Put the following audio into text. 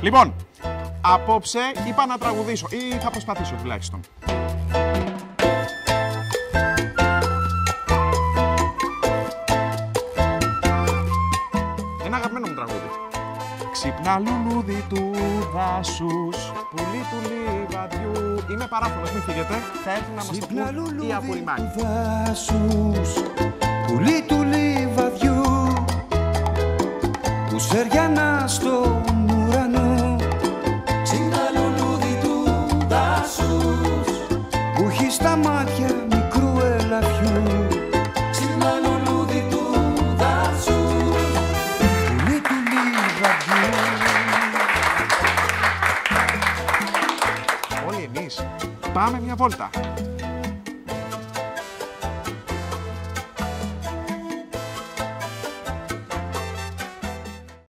Λοιπόν, απόψε είπα να τραγουδήσω ή θα προσπαθήσω τουλάχιστον. Ένα αγαπημένο μου τραγούδι. Ξύπνα λουλούδι του δάσους, πουλί του λιβαδιού. Είμαι παράφωνος, μην φύγετε. Θα έρθουν να μας το πούν οι απορριμμάτοι. Πουλί του λιβαδιού που σεριανά στον ουρανό. Ξύπνα λουλούδι του δάσους που έχει στα μάτια μικρού ελαφιού. Ξύπνα λουλούδι του δάσους Πουλί του λιβαδιού. Όλοι εμείς πάμε μια βόλτα.